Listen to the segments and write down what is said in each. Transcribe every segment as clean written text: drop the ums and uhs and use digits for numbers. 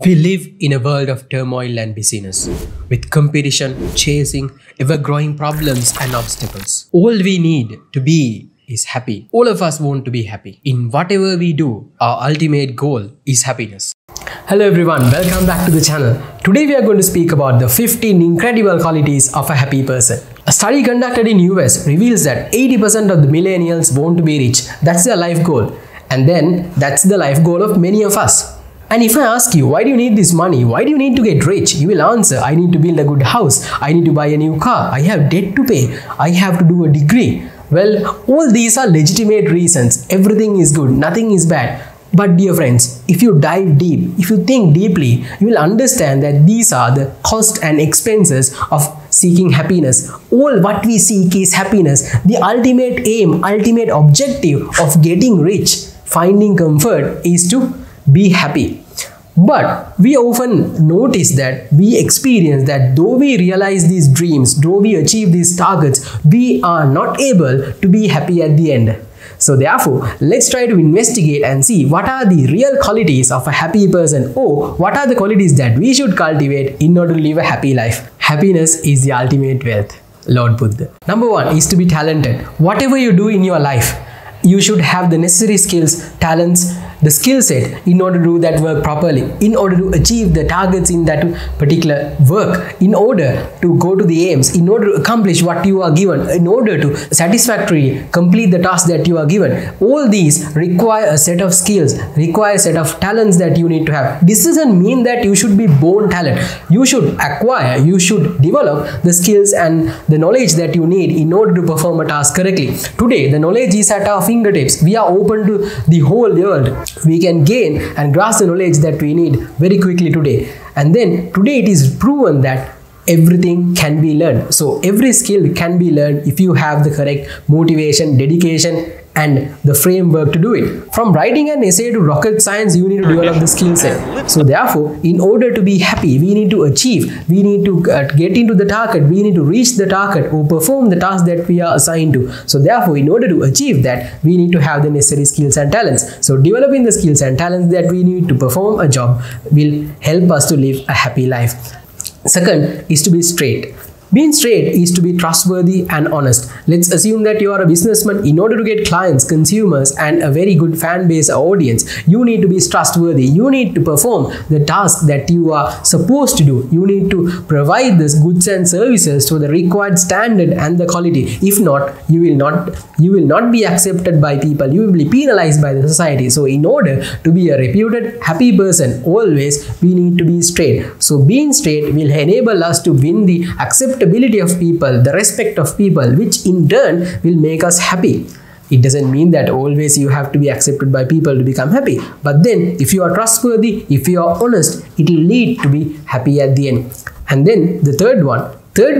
We live in a world of turmoil and busyness, with competition, chasing, ever-growing problems and obstacles. All we need to be is happy. All of us want to be happy. In whatever we do, our ultimate goal is happiness. Hello everyone, welcome back to the channel. Today we are going to speak about the 15 incredible qualities of a happy person. A study conducted in US reveals that 80% of the millennials want to be rich. That's their life goal. And then that's the life goal of many of us. And if I ask you, why do you need this money? Why do you need to get rich? You will answer, I need to build a good house. I need to buy a new car. I have debt to pay. I have to do a degree. Well, all these are legitimate reasons. Everything is good. Nothing is bad. But dear friends, if you dive deep, if you think deeply, you will understand that these are the cost and expenses of seeking happiness. All what we seek is happiness. The ultimate aim, ultimate objective of getting rich, finding comfort is to be happy. But we often notice that we experience that though we realize these dreams, though we achieve these targets, we are not able to be happy at the end. So therefore, let's try to investigate and see what are the real qualities of a happy person, or what are the qualities that we should cultivate in order to live a happy life. Happiness is the ultimate wealth, Lord Buddha. Number one is to be talented. Whatever you do in your life, you should have the necessary skills, talents, the skill set in order to do that work properly, in order to achieve the targets in that particular work, in order to go to the aims, in order to accomplish what you are given, in order to satisfactorily complete the task that you are given. All these require a set of skills, require a set of talents that you need to have. This doesn't mean that you should be born talent. You should acquire, you should develop the skills and the knowledge that you need in order to perform a task correctly. Today, the knowledge is at our fingertips. We are open to the whole world. We can gain and grasp the knowledge that we need very quickly today. And then today it is proven that everything can be learned. So every skill can be learned if you have the correct motivation, dedication, and the framework to do it. From writing an essay to rocket science, you need to develop the skill set. So therefore, in order to be happy, we need to achieve, we need to get into the target, we need to reach the target or perform the task that we are assigned to. So therefore, in order to achieve that, we need to have the necessary skills and talents. So developing the skills and talents that we need to perform a job will help us to live a happy life. Second is to be straight. Being straight is to be trustworthy and honest. Let's assume that you are a businessman. In order to get clients, consumers, and a very good fan base audience, you need to be trustworthy. You need to perform the task that you are supposed to do. You need to provide the goods and services to the required standard and the quality. If not, you will not be accepted by people. You will be penalized by the society. So in order to be a reputed happy person, always we need to be straight. So being straight will enable us to win the acceptability of people, the respect of people, which in turn will make us happy. It doesn't mean that always you have to be accepted by people to become happy. But then if you are trustworthy, if you are honest, it will lead to be happy at the end. And then the third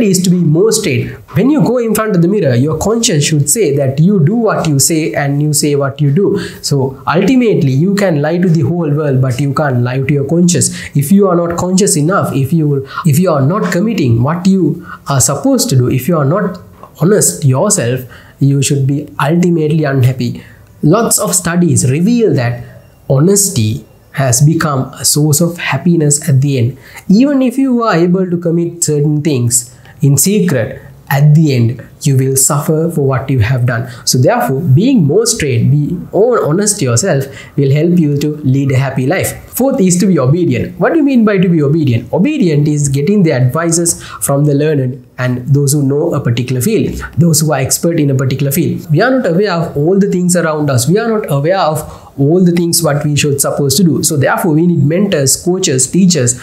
is to be more straight. When you go in front of the mirror, your conscience should say that you do what you say and you say what you do. So ultimately, you can lie to the whole world, but you can't lie to your conscience. If you are not conscious enough, if you are not committing what you are supposed to do, if you are not honest yourself, you should be ultimately unhappy. Lots of studies reveal that honesty has become a source of happiness at the end. Even if you are able to commit certain things in secret, at the end you will suffer for what you have done. So therefore, being more straight, be more honest yourself will help you to lead a happy life. Fourth is to be obedient. What do you mean by to be obedient? Obedient is getting the advices from the learned and those who know a particular field, those who are expert in a particular field. We are not aware of all the things around us. We are not aware of all the things what we should supposed to do. So therefore, we need mentors, coaches, teachers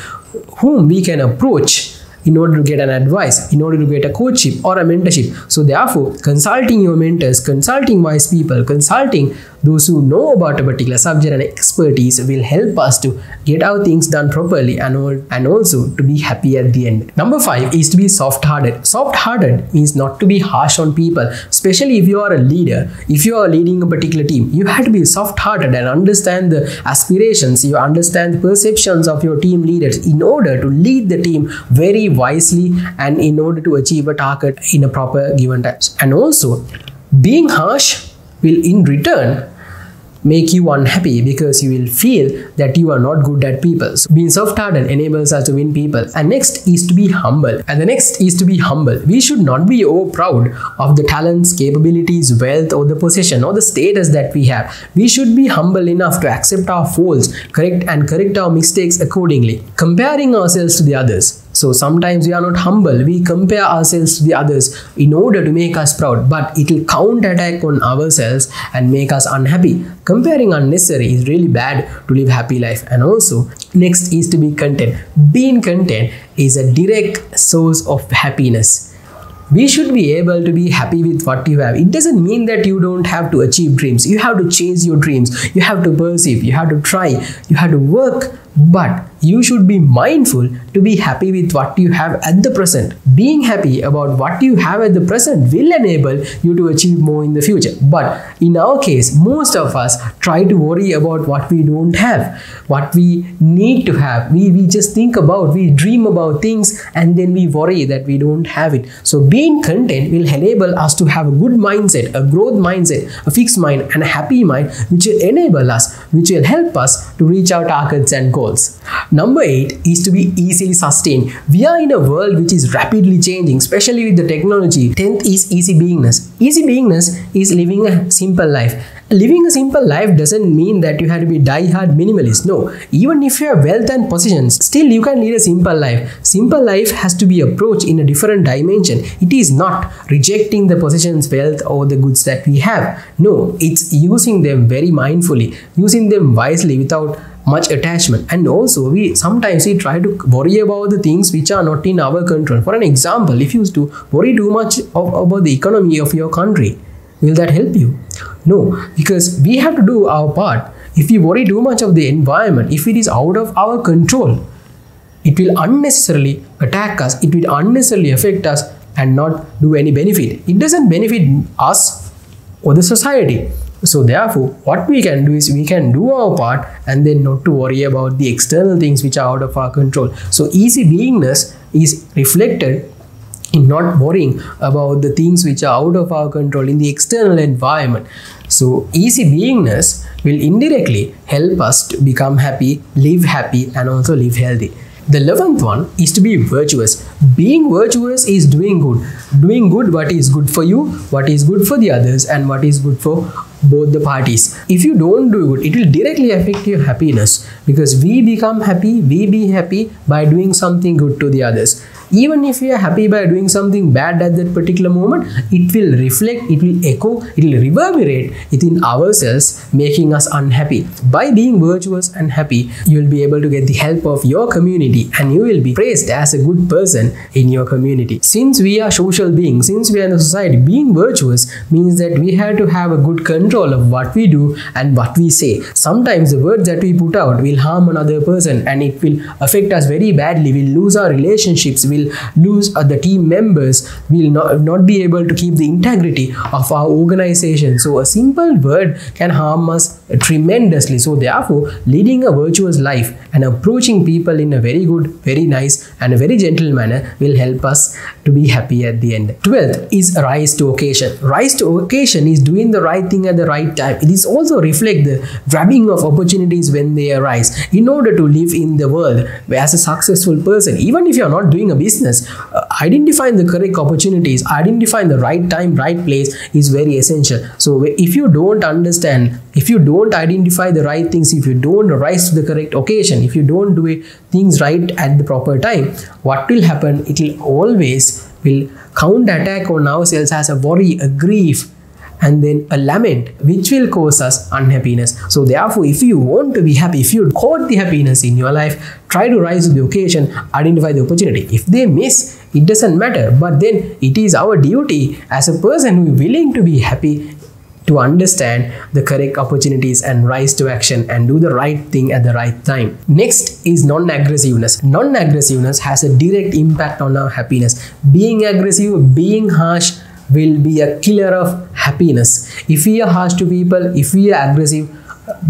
whom we can approach in order to get an advice, in order to get a coachship or a mentorship. So therefore, consulting your mentors, consulting wise people, consulting those who know about a particular subject and expertise will help us to get our things done properly and also to be happy at the end. Number 5 is to be soft-hearted. Soft-hearted means not to be harsh on people, especially if you are a leader. If you are leading a particular team, you have to be soft-hearted and understand the aspirations, you understand the perceptions of your team leaders in order to lead the team very wisely and in order to achieve a target in a proper given time. And also, being harsh will in return make you unhappy because you will feel that you are not good at people. So being soft-hearted enables us to win people. And next is to be humble. We should not be over proud of the talents, capabilities, wealth, or the possession or the status that we have. We should be humble enough to accept our faults, correct our mistakes accordingly, comparing ourselves to the others. So sometimes we are not humble, we compare ourselves to the others in order to make us proud, but it will counterattack on ourselves and make us unhappy. Comparing unnecessary is really bad to live happy life. And also, next is to be content. Being content is a direct source of happiness. We should be able to be happy with what you have. It doesn't mean that you don't have to achieve dreams. You have to chase your dreams. You have to perceive. You have to try. You have to work. But you should be mindful to be happy with what you have at the present. Being happy about what you have at the present will enable you to achieve more in the future. But in our case, most of us try to worry about what we don't have, what we need to have. We just think about, we dream about things, and then we worry that we don't have it. So being content will enable us to have a good mindset, a growth mindset, a fixed mind, and a happy mind, which will enable us, which will help us to reach our targets and goals. Number 8 is to be easily sustained. We are in a world which is rapidly changing, especially with the technology. 10th is easy beingness. Easy beingness is living a simple life. Living a simple life doesn't mean that you have to be die-hard minimalist. No, even if you have wealth and possessions, still you can lead a simple life. Simple life has to be approached in a different dimension. It is not rejecting the possessions, wealth, or the goods that we have. No, it's using them very mindfully, using them wisely without much attachment. And also sometimes we try to worry about the things which are not in our control. For an example, if you used to worry too much about the economy of your country, will that help you? No, because we have to do our part. If we worry too much of the environment, if it is out of our control, it will unnecessarily attack us, it will unnecessarily affect us and not do any benefit. It doesn't benefit us or the society. So therefore, what we can do is we can do our part and then not to worry about the external things which are out of our control. So easy beingness is reflected in not worrying about the things which are out of our control in the external environment. So easy beingness will indirectly help us to become happy, live happy, and also live healthy. The 11th one is to be virtuous. Being virtuous is doing good. Doing good what is good for you, what is good for the others, and what is good for both the parties. If you don't do good, it will directly affect your happiness, because we become happy, we be happy by doing something good to the others. Even if we are happy by doing something bad at that particular moment, it will reflect, it will echo, it will reverberate within ourselves, making us unhappy. By being virtuous and happy, you will be able to get the help of your community and you will be praised as a good person in your community. Since we are social beings, since we are in a society, being virtuous means that we have to have a good control of what we do and what we say. Sometimes the words that we put out will harm another person and it will affect us very badly. We'll lose our relationships, we'll lose the team members, we'll not be able to keep the integrity of our organization. So a simple word can harm us tremendously. So therefore, leading a virtuous life and approaching people in a very good, very nice and a very gentle manner will help us to be happy at the end. 12th is rise to occasion. Rise to occasion is doing the right thing at the right time. It is also reflect the grabbing of opportunities when they arise. In order to live in the world as a successful person, even if you are not doing a business, identifying the correct opportunities, identifying the right time, right place is very essential. So if you don't understand, if you don't identify the right things, if you don't rise to the correct occasion, if you don't do things right at the proper time, what will happen? It will always counterattack on ourselves as a worry, a grief, and then a lament, which will cause us unhappiness. So therefore, if you want to be happy, if you caught the happiness in your life, try to rise to the occasion, identify the opportunity. If they miss, it doesn't matter, but then it is our duty as a person who is willing to be happy to understand the correct opportunities and rise to action and do the right thing at the right time. Next is non-aggressiveness. Non-aggressiveness has a direct impact on our happiness. Being aggressive, being harsh will be a killer of happiness. If we are harsh to people, if we are aggressive,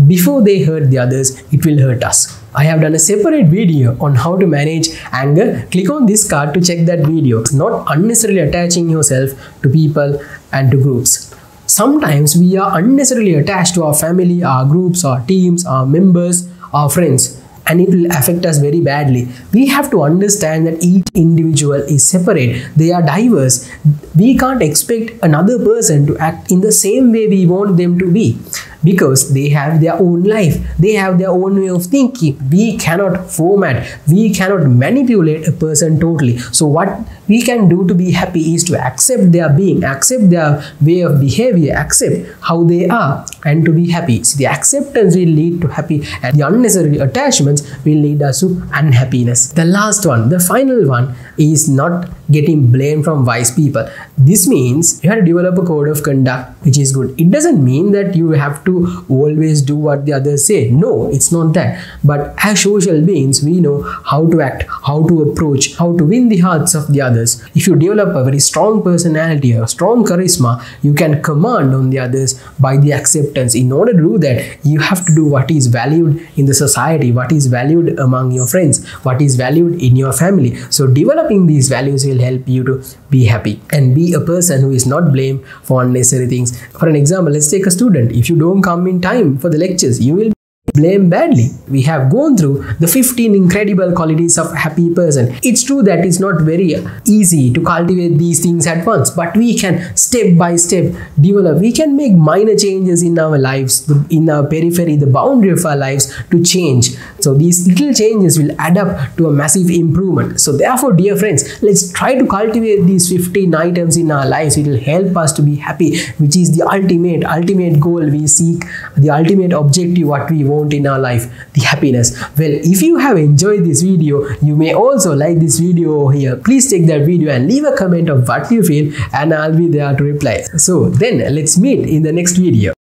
before they hurt the others, it will hurt us. I have done a separate video on how to manage anger. Click on this card to check that video. Not unnecessarily attaching yourself to people and to groups. sometimes we are unnecessarily attached to our family, our groups, our teams, our members, our friends, and it will affect us very badly. We have to understand that each individual is separate. They are diverse. We can't expect another person to act in the same way we want them to be, because they have their own life, they have their own way of thinking. We cannot format, we cannot manipulate a person totally. So what we can do to be happy is to accept their being, accept their way of behavior, accept how they are, and to be happy. So the acceptance will lead to happy, and the unnecessary attachments will lead us to unhappiness. The last one, the final one, is not getting blamed from wise people. This means you have to develop a code of conduct which is good. It doesn't mean that you have to always do what the others say. No, it's not that. But as social beings, we know how to act, how to approach, how to win the hearts of the others. If you develop a very strong personality, a strong charisma, you can command on the others by the acceptance. In order to do that, you have to do what is valued in the society, what is valued among your friends, what is valued in your family. So developing these values will help you to be happy and be a person who is not blamed for unnecessary things. For an example, let's take a student. If you don't come in time for the lectures, you will blame badly. We have gone through the 15 incredible qualities of a happy person. It's true that it's not very easy to cultivate these things at once, but we can step by step develop. We can make minor changes in our lives, in our periphery, the boundary of our lives to change. So these little changes will add up to a massive improvement. So therefore, dear friends, let's try to cultivate these 15 items in our lives. It will help us to be happy, which is the ultimate goal we seek, the ultimate objective what we want in our life, the happiness. Well, if you have enjoyed this video, you may also like this video over here. Please take that video and leave a comment of what you feel, and I'll be there to reply. So then let's meet in the next video.